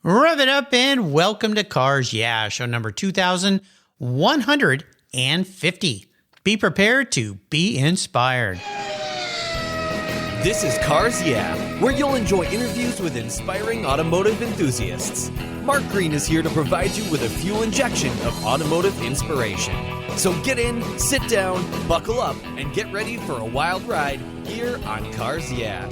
Rev it up and welcome to Cars Yeah, show number 2150. Be prepared to be inspired. This is Cars Yeah, where you'll enjoy interviews with inspiring automotive enthusiasts. Mark Green is here to provide you with a fuel injection of automotive inspiration. So get in, sit down, buckle up, and get ready for a wild ride here on Cars Yeah.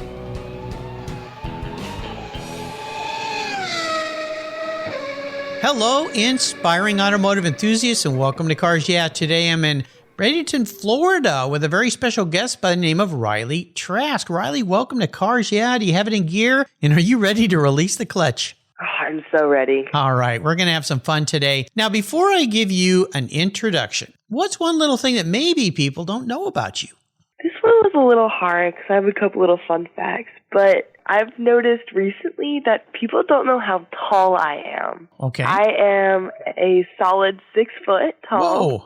Hello, inspiring automotive enthusiasts, and welcome to Cars Yeah. Today I'm in Bradenton, Florida, with a very special guest by the name of Riley Trask. Riley, welcome to Cars Yeah. Do you have it in gear? And are you ready to release the clutch? Oh, I'm so ready. All right, we're going to have some fun today. Now, before I give you an introduction, what's one little thing that maybe people don't know about you? This one was a little hard because I have a couple little fun facts, but I've noticed recently that people don't know how tall I am. Okay. I am a solid 6 foot tall. Whoa.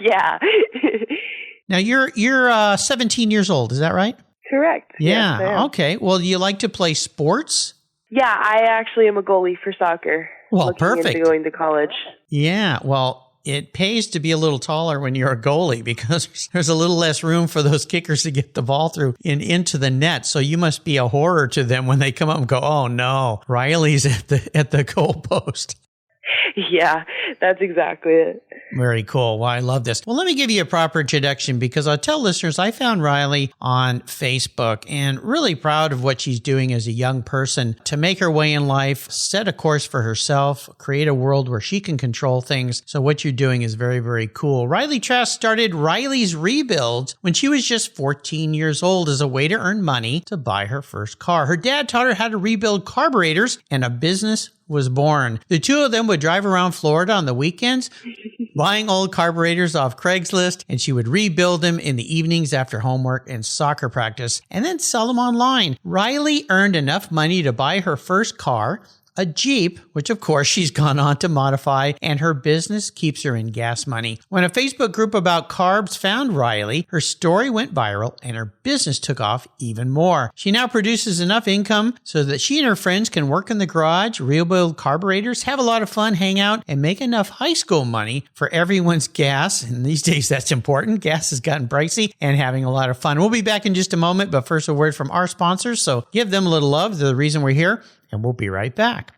Yeah. Now, you're 17 years old, is that right? Correct. Yeah, Yes, I am. okay. Well, do you like to play sports? Yeah, I actually am a goalie for soccer. Well, looking perfect. into going to college. Yeah, well, it pays to be a little taller when you're a goalie because there's a little less room for those kickers to get the ball through and into the net. So you must be a horror to them when they come up and go, "Oh no, Riley's at the goal post." Yeah, that's exactly it. Very cool. Well, I love this. Well, let me give you a proper introduction because I'll tell listeners I found Riley on Facebook and really proud of what she's doing as a young person to make her way in life, set a course for herself, create a world where she can control things. So what you're doing is very, very cool. Riley Trask started Riley's Rebuilds when she was just 14 years old as a way to earn money to buy her first car. Her dad taught her how to rebuild carburetors, and a business was born. The two of them would drive around Florida on the weekends, buying old carburetors off Craigslist, and she would rebuild them in the evenings after homework and soccer practice, and then sell them online. Riley earned enough money to buy her first car, a Jeep, which of course she's gone on to modify, and her business keeps her in gas money. When a Facebook group about carbs found Riley, her story went viral and her business took off even more. She now produces enough income so that she and her friends can work in the garage, rebuild carburetors, have a lot of fun, hang out, and make enough high school money for everyone's gas. And these days that's important. Gas has gotten pricey, and having a lot of fun. We'll be back in just a moment, but first a word from our sponsors. So give them a little love. They're the reason we're here. And we'll be right back.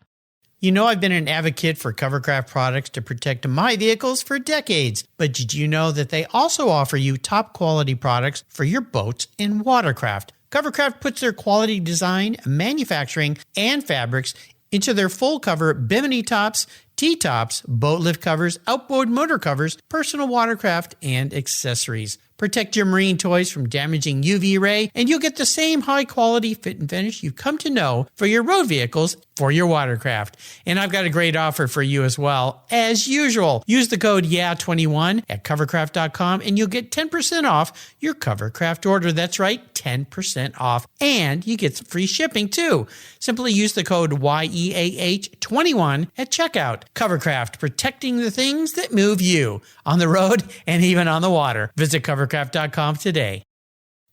You know, I've been an advocate for Covercraft products to protect my vehicles for decades. But did you know that they also offer you top quality products for your boats and watercraft? Covercraft puts their quality design, manufacturing, and fabrics into their full cover bimini tops, T-tops, boat lift covers, outboard motor covers, personal watercraft, and accessories. Protect your marine toys from damaging UV ray, and you'll get the same high-quality fit and finish you've come to know for your road vehicles for your watercraft. And I've got a great offer for you as well. As usual, use the code YEAH21 at covercraft.com, and you'll get 10% off your Covercraft order. That's right, 10% off. And you get some free shipping, too. Simply use the code YEAH21 at checkout. Covercraft, protecting the things that move you on the road and even on the water. Visit covercraft.com today.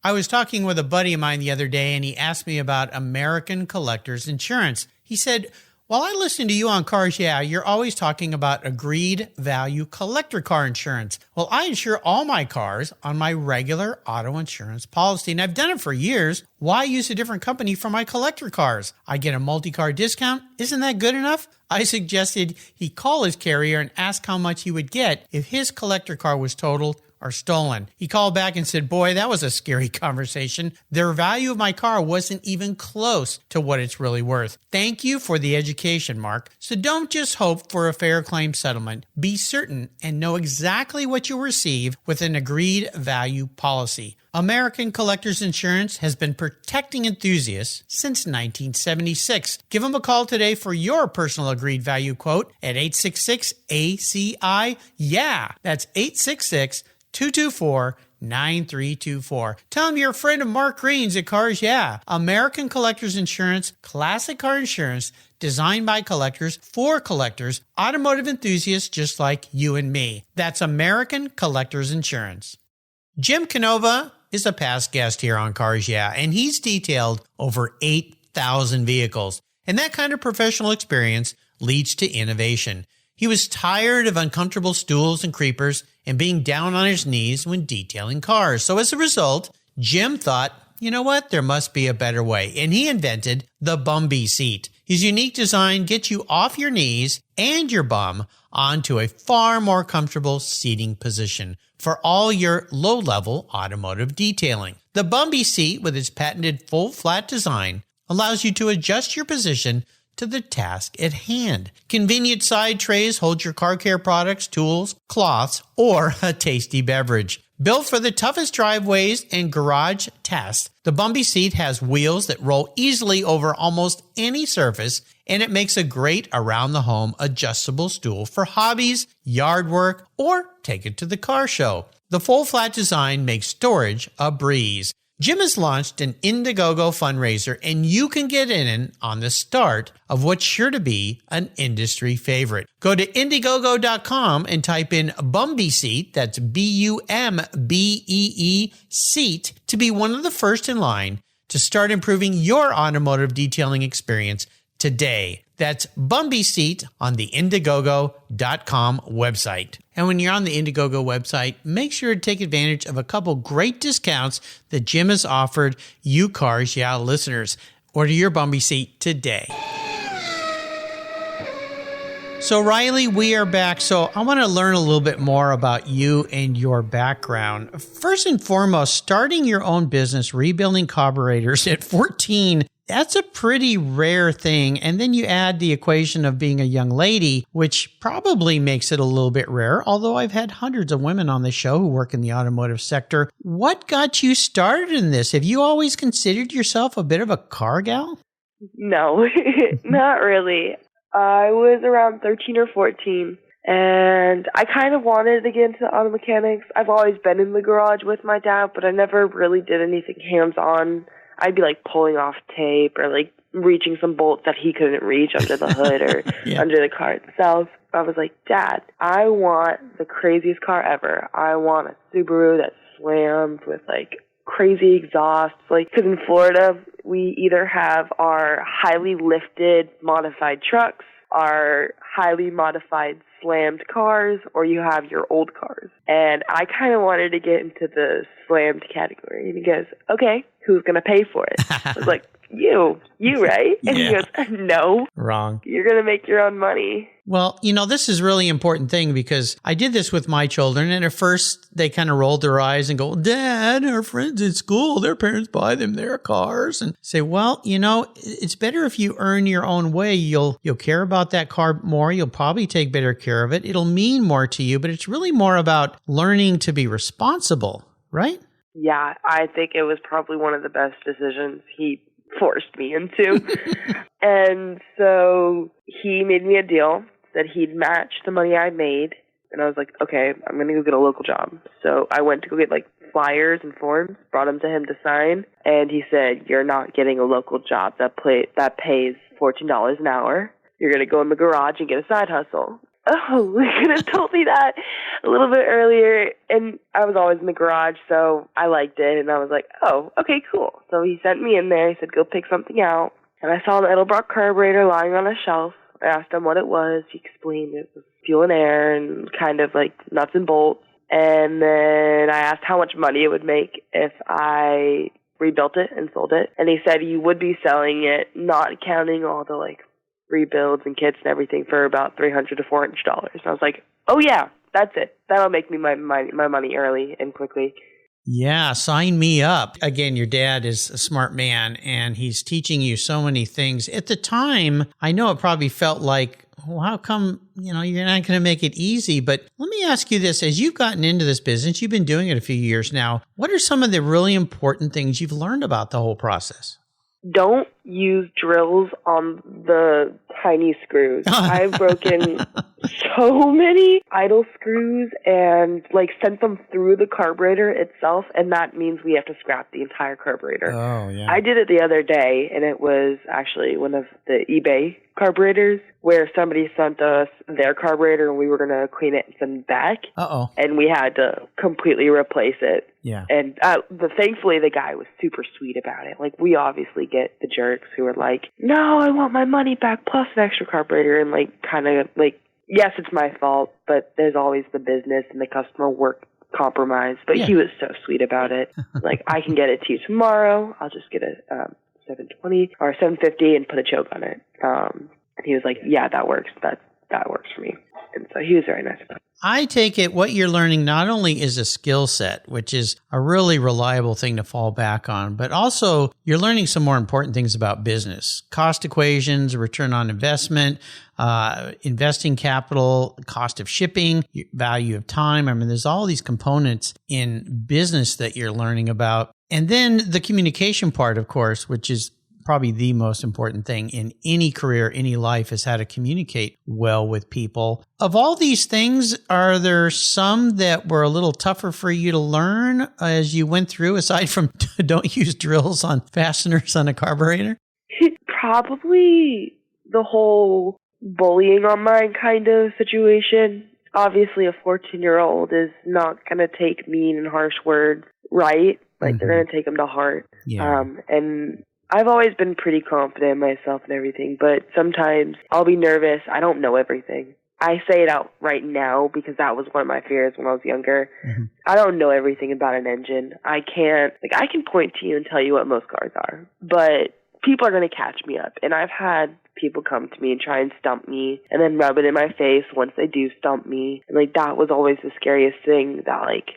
I was talking with a buddy of mine the other day, and he asked me about American Collectors Insurance. He said, "While I listen to you on Cars Yeah, you're always talking about agreed value collector car insurance. Well, I insure all my cars on my regular auto insurance policy, and I've done it for years. Why use a different company for my collector cars? I get a multi-car discount. Isn't that good enough?" I suggested he call his carrier and ask how much he would get if his collector car was totaled or stolen. He called back and said, "Boy, that was a scary conversation. The value of my car wasn't even close to what it's really worth." Thank you for the education, Mark. So don't just hope for a fair claim settlement. Be certain and know exactly what you'll receive with an agreed value policy. American Collectors Insurance has been protecting enthusiasts since 1976. Give them a call today for your personal agreed value quote at 866-ACI-YEAH. That's 866-224-9324. Tell them you're a friend of Mark Green's at Cars Yeah. American Collectors Insurance, classic car insurance, designed by collectors for collectors, automotive enthusiasts just like you and me. That's American Collectors Insurance. Jim Canova is a past guest here on Cars Yeah, and he's detailed over 8,000 vehicles. And that kind of professional experience leads to innovation. He was tired of uncomfortable stools and creepers and being down on his knees when detailing cars. So as a result, Jim thought, you know what? There must be a better way. And he invented the Bumby seat. His unique design gets you off your knees and your bum onto a far more comfortable seating position for all your low-level automotive detailing. The Bumby seat, with its patented full flat design, allows you to adjust your position to the task at hand. Convenient side trays hold your car care products, tools, cloths, or a tasty beverage. Built for the toughest driveways and garage tasks, the Bumby seat has wheels that roll easily over almost any surface, and it makes a great around-the-home adjustable stool for hobbies, yard work, or take it to the car show. The full flat design makes storage a breeze. Jim has launched an Indiegogo fundraiser, and you can get in on the start of what's sure to be an industry favorite. Go to Indiegogo.com and type in Bumby seat, that's Bumbee seat, to be one of the first in line to start improving your automotive detailing experience today. That's Bumby seat on the Indiegogo.com website. And when you're on the Indiegogo website, make sure to take advantage of a couple great discounts that Jim has offered you Cars Yeah listeners. Order your Bumby seat today. So Riley, we are back. So I want to learn a little bit more about you and your background. First and foremost, starting your own business, rebuilding carburetors at 14, that's a pretty rare thing. And then you add the equation of being a young lady, which probably makes it a little bit rare, although I've had hundreds of women on the show who work in the automotive sector. What got you started in this? Have you always considered yourself a bit of a car gal? No, not really. I was around 13 or 14, and I kind of wanted to get into auto mechanics. I've always been in the garage with my dad, but I never really did anything hands-on. I'd be like pulling off tape or like reaching some bolts that he couldn't reach under the hood or under the car itself. I was like, Dad, I want the craziest car ever. I want a Subaru that slams with like crazy exhausts. Like, because in Florida, we either have our highly lifted modified trucks, our highly modified slammed cars, or you have your old cars. And I kind of wanted to get into the slammed category. And he goes, okay, who's going to pay for it? I was like, you, right? And he goes, no. Wrong. You're going to make your own money. Well, you know, this is a really important thing because I did this with my children, and at first they kind of rolled their eyes and go, Dad, our friends at school, their parents buy them their cars, and say, well, you know, it's better if you earn your own way. You'll care about that car more. You'll probably take better care of it. It'll mean more to you, but it's really more about learning to be responsible, right? Yeah, I think it was probably one of the best decisions he forced me into. And so he made me a deal that he'd match the money I made. And I was like, okay, I'm going to go get a local job. So I went to go get like flyers and forms, brought them to him to sign. And he said, you're not getting a local job that pays $14 an hour. You're going to go in the garage and get a side hustle. Oh, we could have told me that a little bit earlier. And I was always in the garage, so I liked it. And I was like, oh, okay, cool. So he sent me in there. He said, go pick something out. And I saw an Edelbrock carburetor lying on a shelf. I asked him what it was. He explained it was fuel and air and kind of like nuts and bolts. And then I asked how much money it would make if I rebuilt it and sold it. And he said you would be selling it, not counting all the like rebuilds and kits and everything, for about $300 to $400. And I was like, oh yeah, that's it. That'll make me my money early and quickly. Yeah, sign me up. Again, your dad is a smart man, and he's teaching you so many things. At the time, I know it probably felt like, well, how come, you're not going to make it easy? But let me ask you this. As you've gotten into this business, you've been doing it a few years now. What are some of the really important things you've learned about the whole process? Don't use drills on the tiny screws. I've broken so many idle screws and like sent them through the carburetor itself, and that means we have to scrap the entire carburetor. Oh, yeah. I did it the other day, and it was actually one of the eBay carburetors where somebody sent us their carburetor and we were going to clean it and send it back. Uh-oh. And we had to completely replace it. Yeah. And thankfully the guy was super sweet about it. Like, we obviously get the jerks who are like, no, I want my money back plus an extra carburetor, and like kind of like, yes, it's my fault, but there's always the business and the customer work compromise. But he was so sweet about it. Like, I can get it to you tomorrow. I'll just get a 720 or 750 and put a choke on it. And he was like, yeah, that works. That works for me. And so he was very nice about it. I take it what you're learning not only is a skill set, which is a really reliable thing to fall back on, but also you're learning some more important things about business, cost equations, return on investment, investing capital, cost of shipping, value of time. I mean, there's all these components in business that you're learning about. And then the communication part, of course, which is probably the most important thing in any career, any life, is how to communicate well with people. Of all these things, are there some that were a little tougher for you to learn as you went through, aside from don't use drills on fasteners on a carburetor? Probably the whole bullying online kind of situation. Obviously, a 14-year-old is not going to take mean and harsh words, right? Like, they're going to take them to heart. Yeah. And I've always been pretty confident in myself and everything, but sometimes I'll be nervous. I don't know everything. I say it out right now because that was one of my fears when I was younger. Mm-hmm. I don't know everything about an engine. I can point to you and tell you what most cars are, but people are going to catch me up. And I've had people come to me and try and stump me and then rub it in my face once they do stump me. And like, that was always the scariest thing, that like,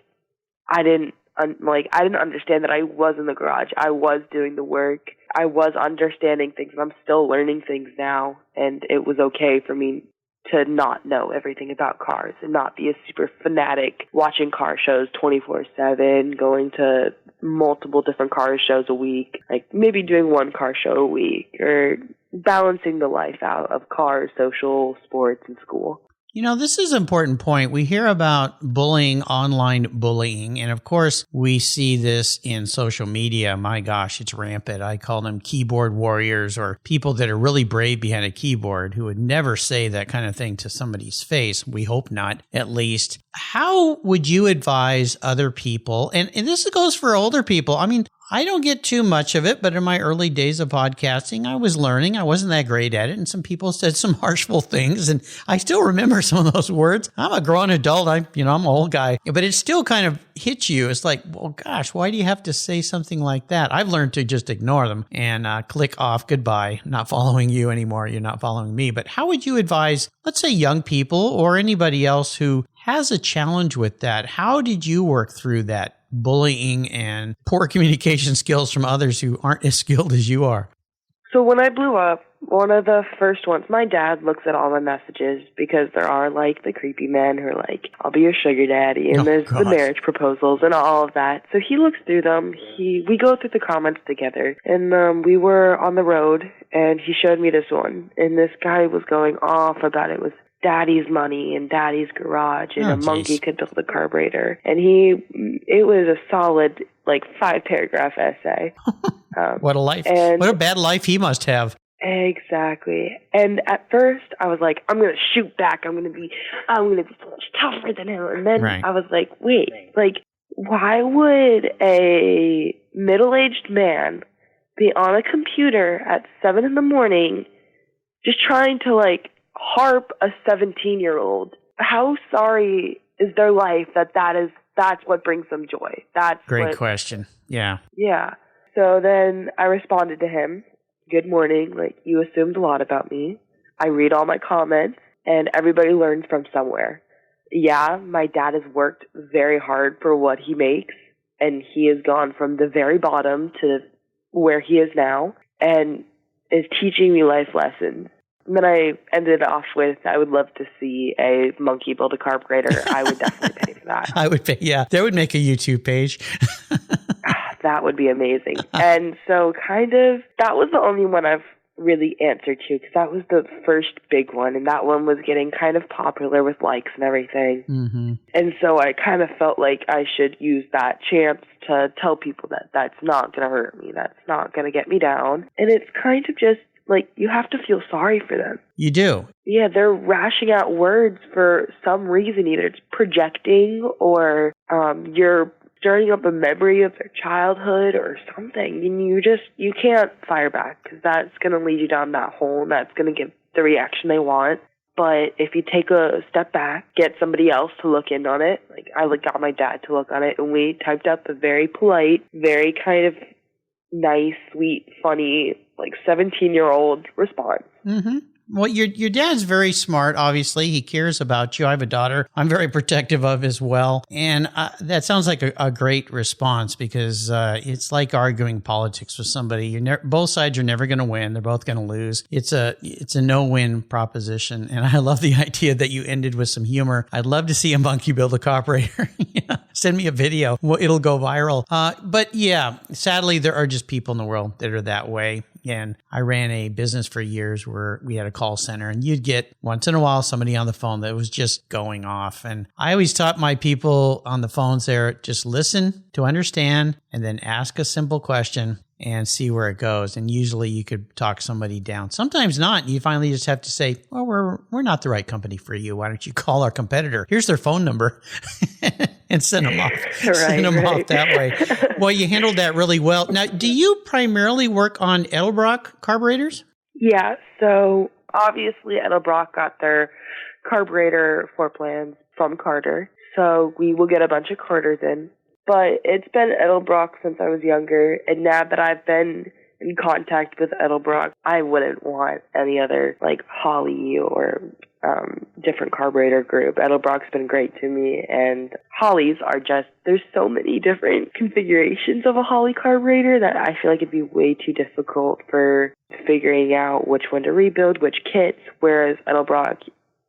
I didn't understand that I was in the garage. I was doing the work. I was understanding things, and I'm still learning things now. And it was okay for me to not know everything about cars and not be a super fanatic watching car shows 24/7, going to multiple different car shows a week, like maybe doing one car show a week, or balancing the life out of cars, social, sports, and school. You know, this is an important point. We hear about bullying, online bullying, and of course, we see this in social media. My gosh, it's rampant. I call them keyboard warriors, or people that are really brave behind a keyboard who would never say that kind of thing to somebody's face. We hope not, at least. How would you advise other people? And this goes for older people. I mean, I don't get too much of it, but in my early days of podcasting, I was learning. I wasn't that great at it, and some people said some harshful things, and I still remember some of those words. I'm a grown adult. I'm an old guy, but it still kind of hits you. It's like, well, gosh, why do you have to say something like that? I've learned to just ignore them and click off, goodbye, not following you anymore. You're not following me. But how would you advise, let's say, young people or anybody else who has a challenge with that? How did you work through that bullying and poor communication skills from others who aren't as skilled as you are? So when I blew up, one of the first ones, my dad looks at all my messages, because there are like the creepy men who are like, I'll be your sugar daddy, and there's the marriage proposals and all of that. So he looks through them. We go through the comments together, and we were on the road, and he showed me this one, and this guy was going off about it was daddy's money and daddy's garage, and monkey could build a carburetor. And it was a solid, like, 5-paragraph essay. What a life. What a bad life he must have. Exactly. And at first I was like, I'm going to shoot back. I'm going to be so much tougher than him. And then I was like, wait, like, why would a middle-aged man be on a computer at 7 a.m. just trying to, like, harp a 17-year-old? How sorry is their life that's what brings them joy? Great question. Yeah. Yeah. So then I responded to him, good morning, like, you assumed a lot about me. I read all my comments, and everybody learns from somewhere. Yeah, my dad has worked very hard for what he makes, and he has gone from the very bottom to where he is now, and is teaching me life lessons. And then I ended off with, I would love to see a monkey build a carburetor. I would definitely pay for that. I would pay, yeah. That would make a YouTube page. That would be amazing. And so kind of, that was the only one I've really answer to, because that was the first big one, and that one was getting kind of popular with likes and everything. Mm-hmm. And so I kind of felt like I should use that chance to tell people that that's not going to hurt me, that's not going to get me down. And it's kind of just like, you have to feel sorry for them. You do. Yeah, they're rashing out words for some reason. Either it's projecting, or you're stirring up a memory of their childhood or something. And you can't fire back, because that's going to lead you down that hole, and that's going to get the reaction they want. But if you take a step back, get somebody else to look in on it, like I got my dad to look on it, and we typed up a very polite, very kind of nice, sweet, funny, like 17-year-old response. Mm-hmm. Well, your dad's very smart, obviously. He cares about you. I have a daughter I'm very protective of as well. And that sounds like a great response, because it's like arguing politics with somebody. Both sides are never going to win. They're both going to lose. It's a no-win proposition. And I love the idea that you ended with some humor. I'd love to see a monkey build a carburetor. Yeah. Send me a video. Well, it'll go viral. But yeah, sadly, there are just people in the world that are that way. And I ran a business for years where we had a call center, and you'd get once in a while somebody on the phone that was just going off. And I always taught my people on the phones there, just listen to understand and then ask a simple question and see where it goes. And usually you could talk somebody down. Sometimes not. You finally just have to say, well, we're not the right company for you. Why don't you call our competitor? Here's their phone number. And send them off. Send them off that way. Well, you handled that really well. Now, do you primarily work on Edelbrock carburetors? Yeah. So obviously Edelbrock got their carburetor floor plans from Carter. So we will get a bunch of Carters in. But it's been Edelbrock since I was younger. And now that I've been in contact with Edelbrock, I wouldn't want any other like Holly or different carburetor group. Edelbrock's been great to me, and Hollies are just, there's so many different configurations of a Holly carburetor that I feel like it'd be way too difficult for figuring out which one to rebuild, which kits, whereas Edelbrock,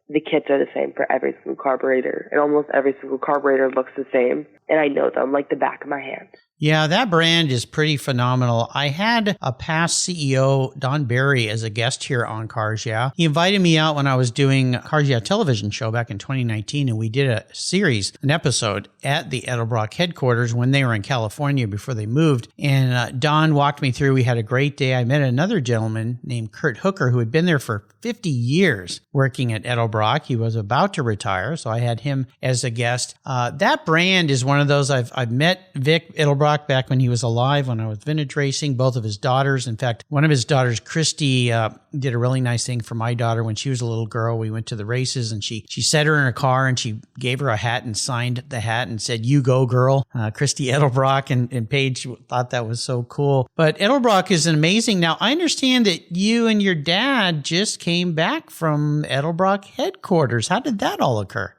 the kits are the same for every single carburetor, and almost every single carburetor looks the same, and I know them like the back of my hand. Yeah, that brand is pretty phenomenal. I had a past CEO, Don Barry, as a guest here on Cars Yeah. He invited me out when I was doing Cars Yeah television show back in 2019, and we did an episode at the Edelbrock headquarters when they were in California before they moved. And Don walked me through. We had a great day. I met another gentleman named Kurt Hooker who had been there for 50 years working at Edelbrock. He was about to retire, so I had him as a guest. That brand is one of those I've met Vic Edelbrock back when he was alive, when I was vintage racing, both of his daughters. In fact, one of his daughters, Christy, did a really nice thing for my daughter when she was a little girl. We went to the races, and she set her in a car, and she gave her a hat and signed the hat and said, "You go, girl." Christy Edelbrock, and Paige thought that was so cool. But Edelbrock is amazing. Now, I understand that you and your dad just came back from Edelbrock headquarters. How did that all occur?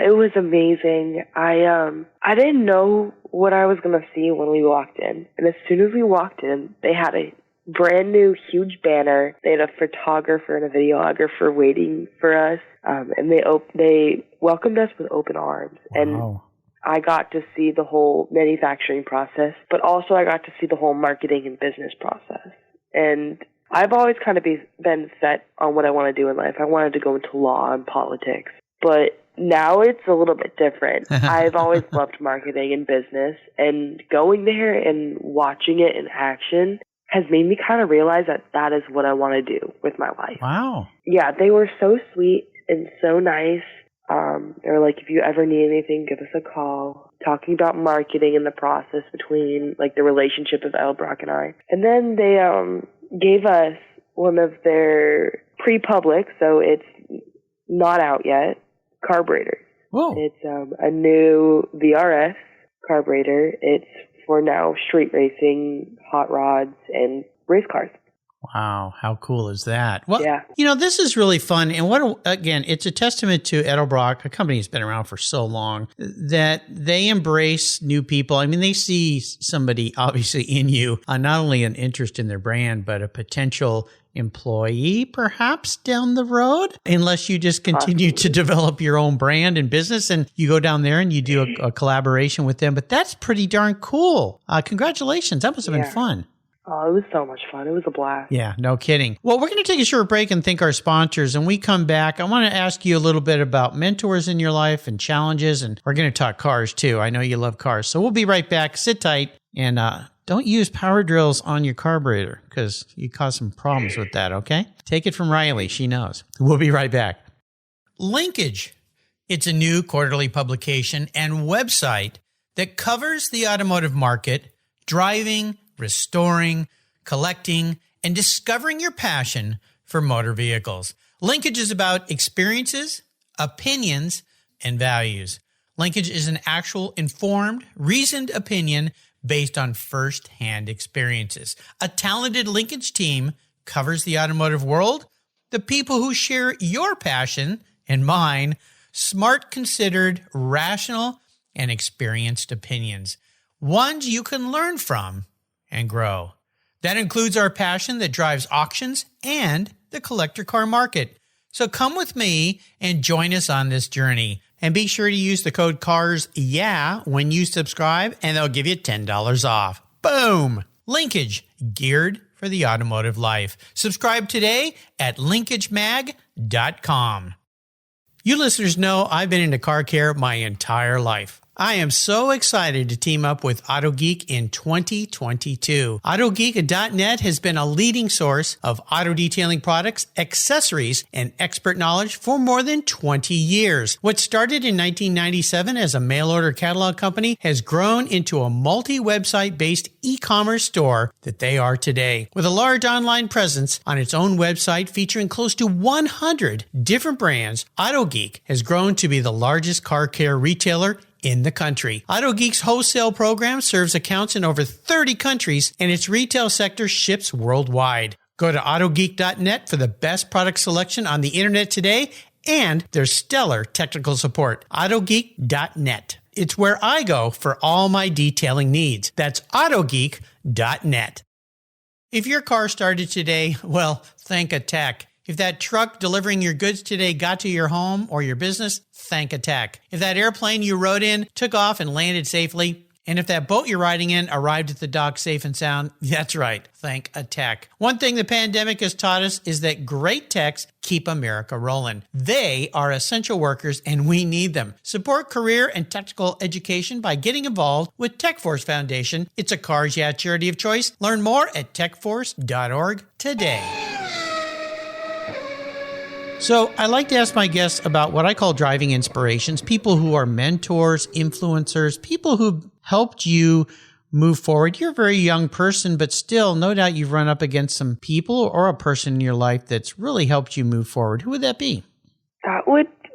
It was amazing. I didn't know what I was going to see when we walked in. And as soon as we walked in, they had a brand new huge banner. They had a photographer and a videographer waiting for us. And they welcomed us with open arms. Wow. And I got to see the whole manufacturing process, but also I got to see the whole marketing and business process. And I've always kind of been set on what I want to do in life. I wanted to go into law and politics. But now it's a little bit different. I've always loved marketing and business, and going there and watching it in action has made me kind of realize that that is what I want to do with my life. Wow. Yeah, they were so sweet and so nice. They were like, if you ever need anything, give us a call. Talking about marketing and the process between like the relationship of Edelbrock and I. And then they gave us one of their pre-public, so it's not out yet, carburetors. Whoa. It's a new VRS carburetor. It's for now street racing, hot rods, and race cars. Wow, how cool is that? Well, yeah. You know, this is really fun. And again, it's a testament to Edelbrock, a company that's been around for so long, that they embrace new people. I mean, they see somebody obviously in you, not only an interest in their brand, but a potential employee perhaps down the road, unless you just continue to develop your own brand and business and you go down there and you do a collaboration with them. But that's pretty darn cool. Congratulations. That must have been fun. Oh, it was so much fun. It was a blast. Yeah, no kidding. Well, we're going to take a short break and thank our sponsors. And we come back, I want to ask you a little bit about mentors in your life and challenges. And we're going to talk cars too. I know you love cars. So we'll be right back. Sit tight and don't use power drills on your carburetor because you cause some problems with that, okay? Take it from Riley. She knows. We'll be right back. Linkage. It's a new quarterly publication and website that covers the automotive market, driving, restoring, collecting, and discovering your passion for motor vehicles. Linkage is about experiences, opinions, and values. Linkage is an actual informed, reasoned opinion based on first-hand experiences. A talented linkage team covers the automotive world, the people who share your passion and mine, smart, considered, rational, and experienced opinions, ones you can learn from and grow. That includes our passion that drives auctions and the collector car market. So come with me and join us on this journey. And be sure to use the code CARSYEAH when you subscribe, and they'll give you $10 off. Boom! Linkage, geared for the automotive life. Subscribe today at linkagemag.com. You listeners know I've been into car care my entire life. I am so excited to team up with AutoGeek in 2022. AutoGeek.net has been a leading source of auto detailing products, accessories, and expert knowledge for more than 20 years. What started in 1997 as a mail-order catalog company has grown into a multi-website based e-commerce store that they are today. With a large online presence on its own website featuring close to 100 different brands, AutoGeek has grown to be the largest car care retailer in the country. AutoGeek's wholesale program serves accounts in over 30 countries, and its retail sector ships worldwide. Go to AutoGeek.net for the best product selection on the internet today and their stellar technical support. AutoGeek.net. It's where I go for all my detailing needs. That's AutoGeek.net. If your car started today, well, thank a tech. If that truck delivering your goods today got to your home or your business, thank a tech. If that airplane you rode in took off and landed safely, and if that boat you're riding in arrived at the dock safe and sound, that's right, thank a tech. One thing the pandemic has taught us is that great techs keep America rolling. They are essential workers and we need them. Support career and technical education by getting involved with TechForce Foundation. It's a Cars Yeah charity of choice. Learn more at techforce.org today. So I like to ask my guests about what I call driving inspirations, people who are mentors, influencers, people who've helped you move forward. You're a very young person, but still, no doubt you've run up against some people or a person in your life that's really helped you move forward. Who would that be?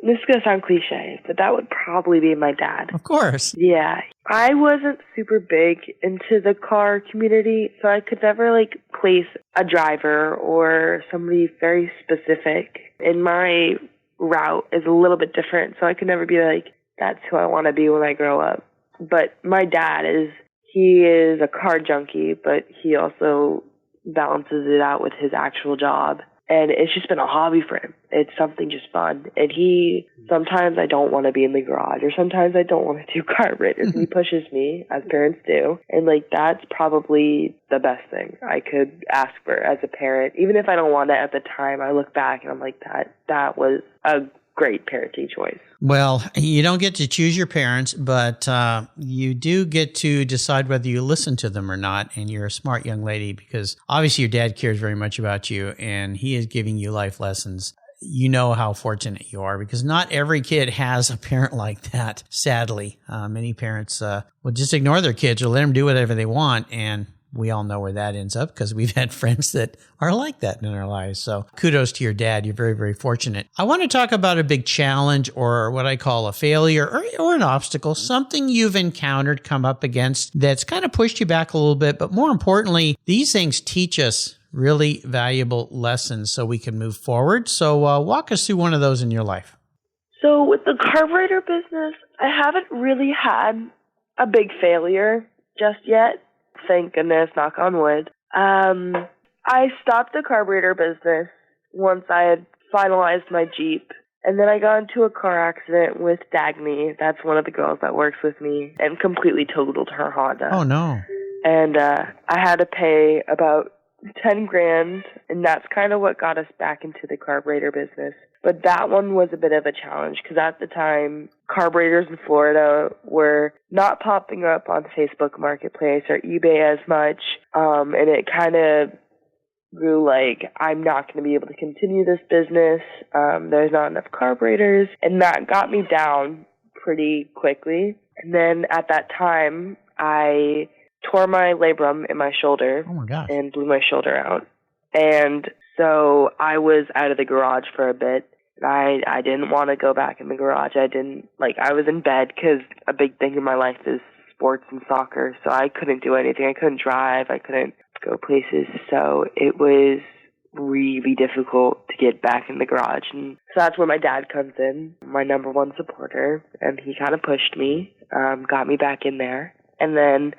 This is going to sound cliche, but that would probably be my dad. Of course. Yeah. I wasn't super big into the car community, so I could never, place a driver or somebody very specific. And my route is a little bit different, so I could never be that's who I want to be when I grow up. But my dad he is a car junkie, but he also balances it out with his actual job. And it's just been a hobby for him. It's something just fun. And sometimes I don't want to be in the garage, or sometimes I don't want to do carburetors. And he pushes me, as parents do. And that's probably the best thing I could ask for as a parent. Even if I don't want it at the time, I look back and I'm like, that was a great parenting choice. Well, you don't get to choose your parents, but you do get to decide whether you listen to them or not. And you're a smart young lady because obviously your dad cares very much about you and he is giving you life lessons. You know how fortunate you are because not every kid has a parent like that, sadly. Many parents will just ignore their kids or let them do whatever they want, and we all know where that ends up because we've had friends that are like that in our lives. So kudos to your dad. You're very, very fortunate. I want to talk about a big challenge or what I call a failure or an obstacle, something you've encountered, come up against that's kind of pushed you back a little bit. But more importantly, these things teach us really valuable lessons so we can move forward. So walk us through one of those in your life. So with the carburetor business, I haven't really had a big failure just yet. Thank goodness, knock on wood. I stopped the carburetor business once I had finalized my Jeep. And then I got into a car accident with Dagny. That's one of the girls that works with me, and completely totaled her Honda. Oh, no. And I had to pay about 10 grand, and that's kind of what got us back into the carburetor business. But that one was a bit of a challenge because at the time, carburetors in Florida were not popping up on Facebook Marketplace or eBay as much, and it kind of grew like, I'm not going to be able to continue this business. There's not enough carburetors, and that got me down pretty quickly. And then at that time, I tore my labrum in my shoulder. Oh my gosh. And blew my shoulder out. And so I was out of the garage for a bit. I didn't want to go back in the garage. I was in bed because a big thing in my life is sports and soccer. So I couldn't do anything. I couldn't drive. I couldn't go places. So it was really difficult to get back in the garage. And so that's where my dad comes in, my number one supporter. And he kind of pushed me, got me back in there. And then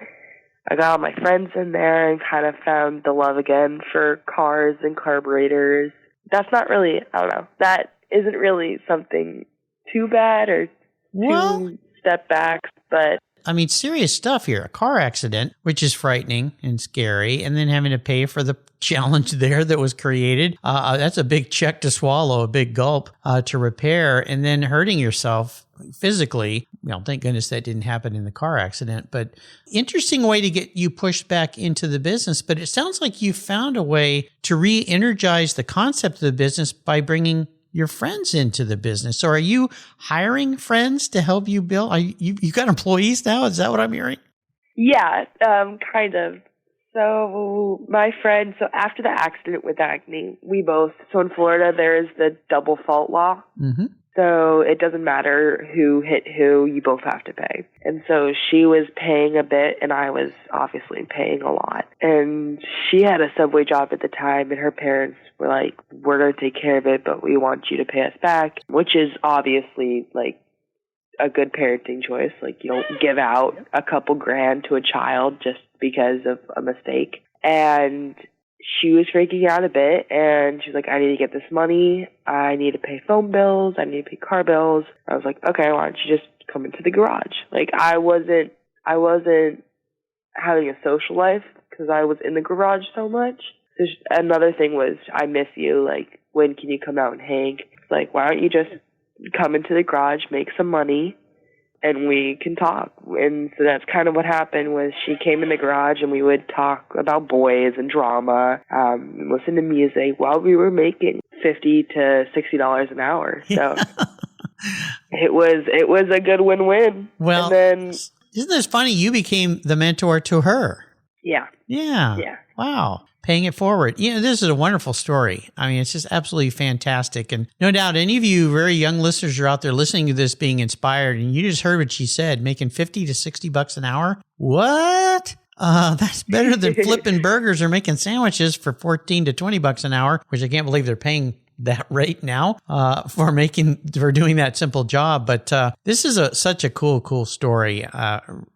I got all my friends in there and kind of found the love again for cars and carburetors. That's not really, I don't know, that isn't really something too bad or two step backs, but... I mean, serious stuff here. A car accident, which is frightening and scary, and then having to pay for the challenge there that was created. That's a big check to swallow, a big gulp to repair, and then hurting yourself physically. Well, thank goodness that didn't happen in the car accident, but interesting way to get you pushed back into the business. But it sounds like you found a way to re-energize the concept of the business by bringing your friends into the business. So are you hiring friends to help you build? You got employees now? Is that what I'm hearing? Yeah, kind of. So my friend, after the accident with acne, so in Florida, there is the double fault law. Mm-hmm. So it doesn't matter who hit who, you both have to pay. And so she was paying a bit, and I was obviously paying a lot. And she had a Subway job at the time, and her parents were like, we're going to take care of it, but we want you to pay us back, which is obviously like a good parenting choice. Like, you don't give out a couple grand to a child just because of a mistake. And she was freaking out a bit, and she's like, I need to get this money. I need to pay phone bills. I need to pay car bills. I was like, okay, why don't you just come into the garage? Like, I wasn't having a social life because I was in the garage so much. Another thing was, I miss you. Like, when can you come out and hang? Like, why don't you just come into the garage, make some money, and we can talk. And so that's kind of what happened was she came in the garage and we would talk about boys and drama, listen to music while we were making $50 to $60 an hour. So it was a good win-win. Well, and then, isn't this funny? You became the mentor to her. Yeah. Yeah. Yeah. Wow. Paying it forward. This is a wonderful story. I mean, it's just absolutely fantastic. And no doubt any of you very young listeners are out there listening to this being inspired. And you just heard what she said, making $50 to $60 an hour. What? That's better than flipping burgers or making sandwiches for $14 to $20 an hour, which I can't believe they're paying that rate now for doing that simple job. But this is such a cool story.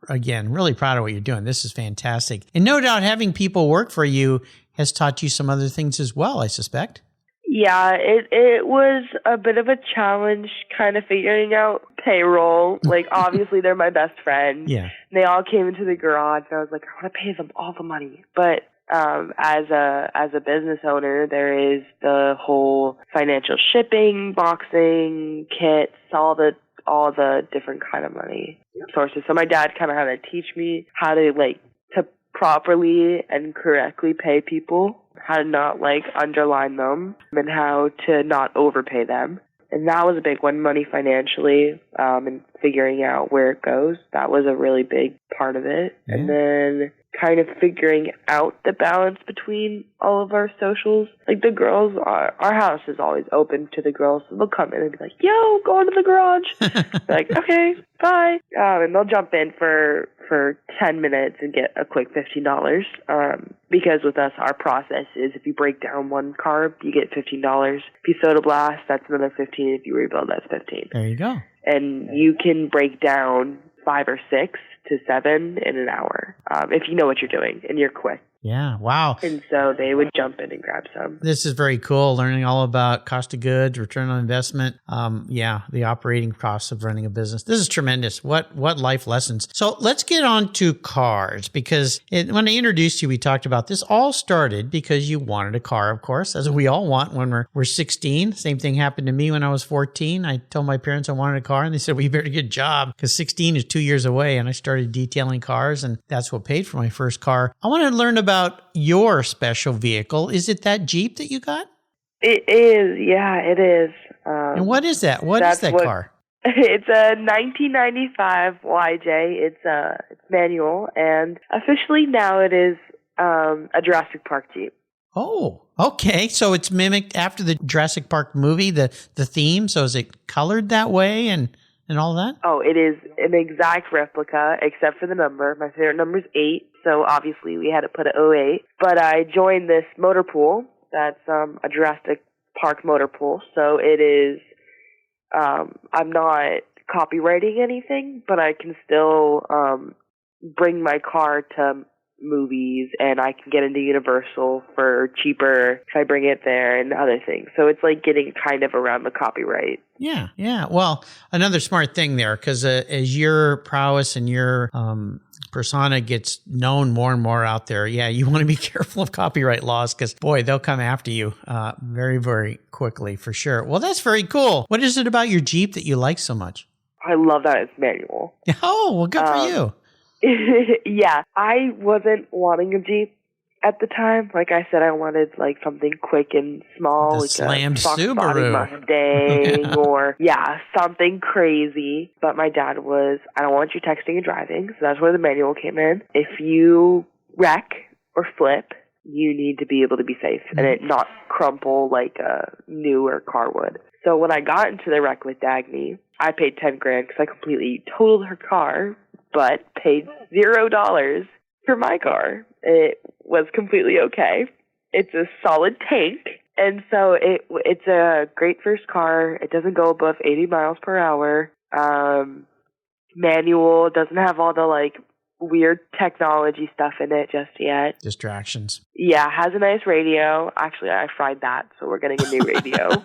Again, really proud of what you're doing. This is fantastic. And no doubt having people work for you has taught you some other things as well, I suspect. Yeah, it was a bit of a challenge kind of figuring out payroll. Like, obviously, they're my best friend. Yeah. They all came into the garage, and I was like, I want to pay them all the money. But as a business owner, there is the whole financial shipping, boxing, kits, all the different kind of money sources. So my dad kind of had to teach me how to properly and correctly pay people, how to not underline them, and how to not overpay them. And that was a big one, money financially, and figuring out where it goes. That was a really big part of it. Yeah. And then kind of figuring out the balance between all of our socials. Like, the girls, our house is always open to the girls, so they'll come in and be like, yo, go into the garage. Like, okay, bye. And they'll jump in for 10 minutes and get a quick $15. Because with us, our process is if you break down one carb, you get $15. If you soda blast, that's another $15. If you rebuild, that's $15. There you go. And you can break down 5 or 6 to 7 in an hour, if you know what you're doing and you're quick. Yeah. Wow. And so they would jump in and grab some. This is very cool. Learning all about cost of goods, return on investment. The operating costs of running a business. This is tremendous. What life lessons. So let's get on to cars, because when I introduced you, we talked about this all started because you wanted a car, of course, as we all want when we're 16. Same thing happened to me when I was 14. I told my parents I wanted a car, and they said, well, you better get a job because 16 is 2 years away. And I started detailing cars, and that's what paid for my first car. I want to learn about your special vehicle. Is it that Jeep that you got? It is. Yeah, it is. And what is that? What is that car? It's a 1995 YJ. It's manual, and officially now it is a Jurassic Park Jeep. Oh, okay. So it's mimicked after the Jurassic Park movie, the theme. So is it colored that way and all that? Oh, it is an exact replica, except for the number. My favorite number is 8, so obviously we had to put an 08. But I joined this motor pool that's a Jurassic Park motor pool, so it is, I'm not copywriting anything, but I can still bring my car to movies, and I can get into Universal for cheaper if I bring it there and other things. So it's like getting kind of around the copyright. Yeah. Well, another smart thing there, because as your prowess and your persona gets known more and more out there, you want to be careful of copyright laws because, boy, they'll come after you very, very quickly for sure. Well, that's very cool. What is it about your Jeep that you like so much? I love that it's manual. Oh, well, good for you. Yeah, I wasn't wanting a Jeep at the time. Like I said, I wanted like something quick and small, like slammed a Fox Subaru Body Mustang or something crazy. But my dad was, I don't want you texting and driving, so that's where the manual came in. If you wreck or flip, you need to be able to be safe and it not crumple like a newer car would. So when I got into the wreck with Dagny, I paid $10,000 because I completely totaled her car, but paid $0 for my car. It was completely okay. It's a solid tank, and so it's a great first car. It doesn't go above 80 miles per hour. Manual, doesn't have all the like weird technology stuff in it just yet. Distractions. Yeah, has a nice radio. Actually, I fried that, so we're getting a new radio.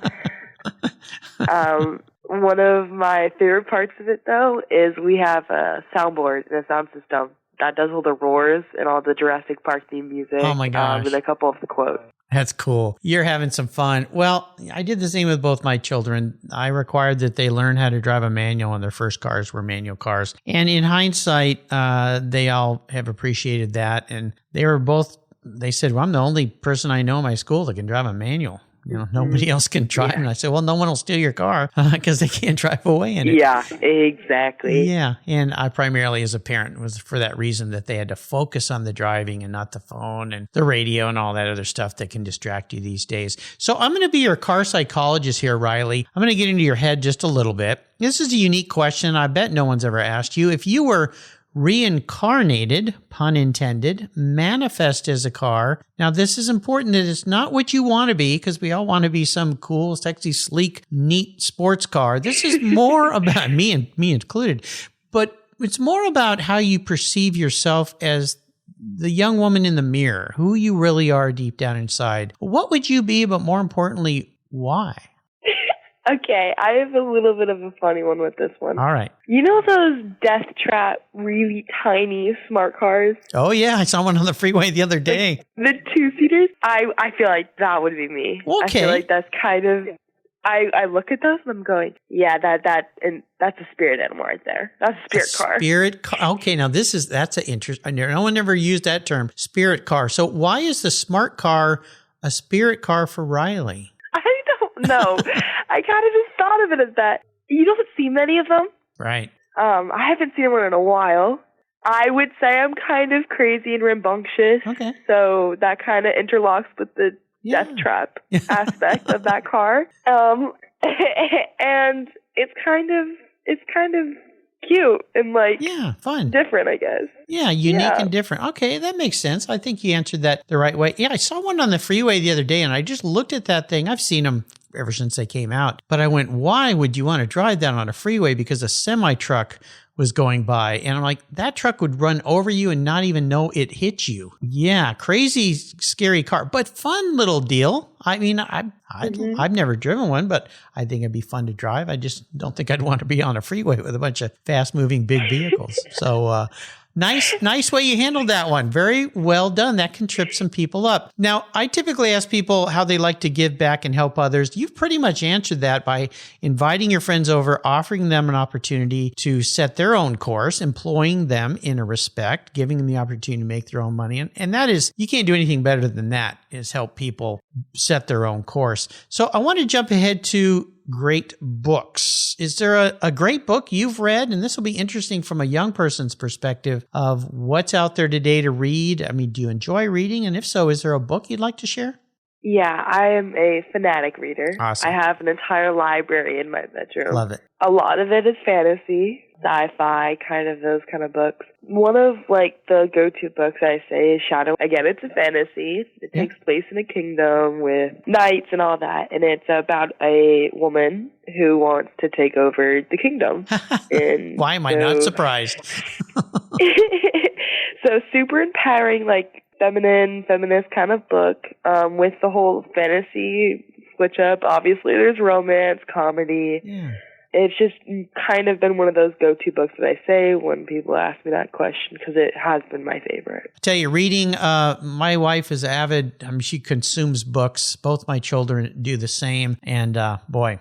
One of my favorite parts of it, though, is we have a soundboard and a sound system that does all the roars and all the Jurassic Park theme music. Oh, my gosh. And a couple of the quotes. That's cool. You're having some fun. Well, I did the same with both my children. I required that they learn how to drive a manual, and their first cars were manual cars. And in hindsight, they all have appreciated that. And they said, well, I'm the only person I know in my school that can drive a manual. Nobody else can drive. And I said, well, no one will steal your car because they can't drive away in it. Yeah, exactly. Yeah. And I primarily, as a parent, was for that reason that they had to focus on the driving and not the phone and the radio and all that other stuff that can distract you these days. So I'm going to be your car psychologist here, Riley. I'm going to get into your head just a little bit. This is a unique question. I bet no one's ever asked you. If you were reincarnated, pun intended, manifest as a car. Now, this is important that it's not what you want to be, because we all want to be some cool, sexy, sleek, neat sports car. This is more about me included, but it's more about how you perceive yourself as the young woman in the mirror, who you really are deep down inside. What would you be, but more importantly, why? Okay, I have a little bit of a funny one with this one. All right. You know those death trap, really tiny smart cars? Oh, yeah. I saw one on the freeway the other day. The two-seaters? I feel like that would be me. Okay. I feel like that's kind of... I look at those and I'm going, yeah, that's a spirit animal right there. That's a spirit car. Spirit car. Okay, now that's an interesting... No one ever used that term, spirit car. So why is the smart car a spirit car for Riley? I don't know. I kind of just thought of it as that. You don't see many of them. Right. I haven't seen one in a while. I would say I'm kind of crazy and rambunctious. Okay. So that kind of interlocks with the death trap aspect of that car. And it's kind of cute and fun, different, I guess. Yeah, unique and different. Okay, that makes sense. I think you answered that the right way. Yeah, I saw one on the freeway the other day, and I just looked at that thing. I've seen them ever since they came out. But I went, why would you want to drive that on a freeway? Because a semi-truck was going by. And I'm like, that truck would run over you and not even know it hit you. Yeah, crazy, scary car, but fun little deal. I mean, I've never driven one, but I think it'd be fun to drive. I just don't think I'd want to be on a freeway with a bunch of fast-moving big vehicles. So, Nice way you handled that one. Very well done. That can trip some people up. Now, I typically ask people how they like to give back and help others. You've pretty much answered that by inviting your friends over, offering them an opportunity to set their own course, employing them in a respect, giving them the opportunity to make their own money. And that is, you can't do anything better than that, is help people set their own course. So I want to jump ahead to great books. Is there a great book you've read? And this will be interesting from a young person's perspective of what's out there today to read. I mean, do you enjoy reading? And if so, is there a book you'd like to share? Yeah, I am a fanatic reader. Awesome. I have an entire library in my bedroom. Love it. A lot of it is fantasy, sci-fi, kind of those kind of books. One of, the go-to books I say is Shadow. Again, it's a fantasy. It takes place in a kingdom with knights and all that, and it's about a woman who wants to take over the kingdom. And why am I not surprised? So super empowering, feminist kind of book, with the whole fantasy switch up. Obviously, there's romance, comedy. Yeah. It's just kind of been one of those go-to books that I say when people ask me that question, because it has been my favorite. I tell you, reading, my wife is avid. I mean, she consumes books. Both my children do the same. And boy,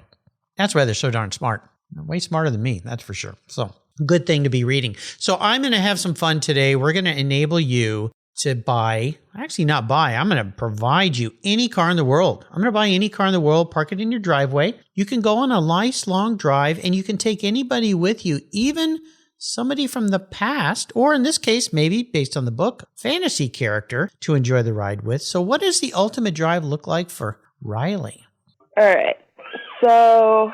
that's why they're so darn smart. Way smarter than me, that's for sure. So good thing to be reading. So I'm going to have some fun today. We're going to enable you to I'm going to provide you any car in the world. I'm going to buy any car in the world, park it in your driveway. You can go on a nice long drive and you can take anybody with you, even somebody from the past, or in this case, maybe based on the book, fantasy character to enjoy the ride with. So what does the ultimate drive look like for Riley? All right. So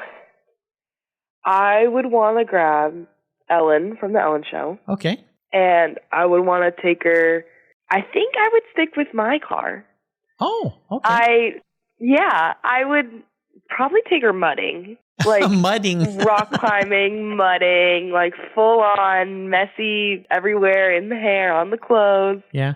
I would want to grab Ellen from the Ellen Show. Okay. And I would want to take her. I think I would stick with my car. Oh, okay. I would probably take her mudding. Mudding. Rock climbing, mudding, full on, messy everywhere, in the hair, on the clothes. Yeah.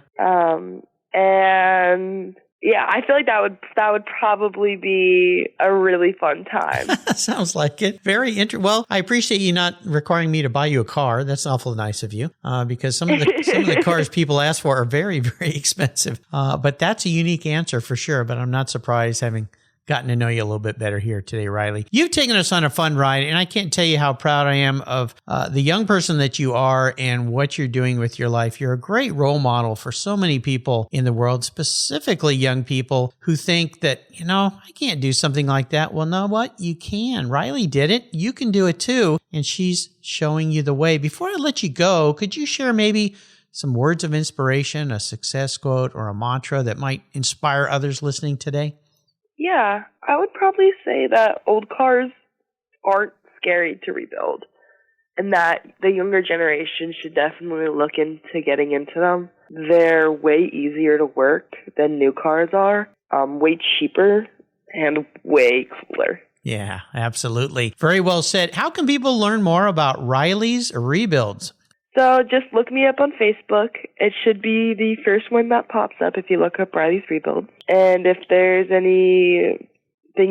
And yeah, I feel like that would probably be a really fun time. Sounds like it. Very interesting. Well, I appreciate you not requiring me to buy you a car. That's awful nice of you, because some of the cars people ask for are very, very expensive. But that's a unique answer for sure. But I'm not surprised, having gotten to know you a little bit better here today, Riley. You've taken us on a fun ride, and I can't tell you how proud I am of the young person that you are and what you're doing with your life. You're a great role model for so many people in the world, specifically young people who think that, I can't do something like that. Well, know what? You can. Riley did it. You can do it too, and she's showing you the way. Before I let you go, could you share maybe some words of inspiration, a success quote, or a mantra that might inspire others listening today? Yeah, I would probably say that old cars aren't scary to rebuild, and that the younger generation should definitely look into getting into them. They're way easier to work than new cars are, way cheaper, and way cooler. Yeah, absolutely. Very well said. How can people learn more about Riley's Rebuilds? So just look me up on Facebook. It should be the first one that pops up if you look up Riley's Rebuilds. And if there's anything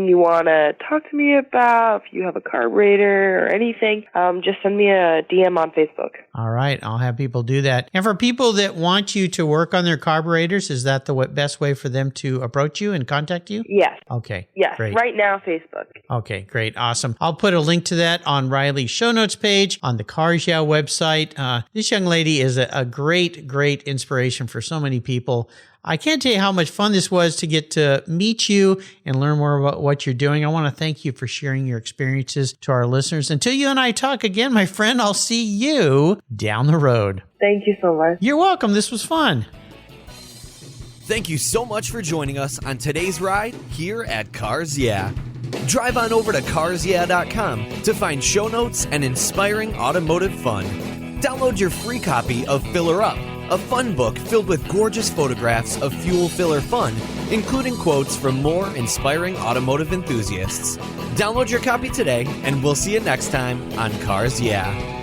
you want to talk to me about, if you have a carburetor or anything, just send me a DM on Facebook. All right. I'll have people do that. And for people that want you to work on their carburetors, is that the best way for them to approach you and contact you? Yes. Okay. Yes. Great. Right now, Facebook. Okay. Great. Awesome. I'll put a link to that on Riley's show notes page on the Cars Yeah website. This young lady is a great, great inspiration for so many people. I can't tell you how much fun this was to get to meet you and learn more about what you're doing. I want to thank you for sharing your experiences to our listeners. Until you and I talk again, my friend, I'll see you down the road. Thank you so much. You're welcome. This was fun. Thank you so much for joining us on today's ride here at Cars Yeah. Drive on over to carsyeah.com to find show notes and inspiring automotive fun. Download your free copy of Fill Her Up, a fun book filled with gorgeous photographs of fuel filler fun, including quotes from more inspiring automotive enthusiasts. Download your copy today, and we'll see you next time on Cars Yeah!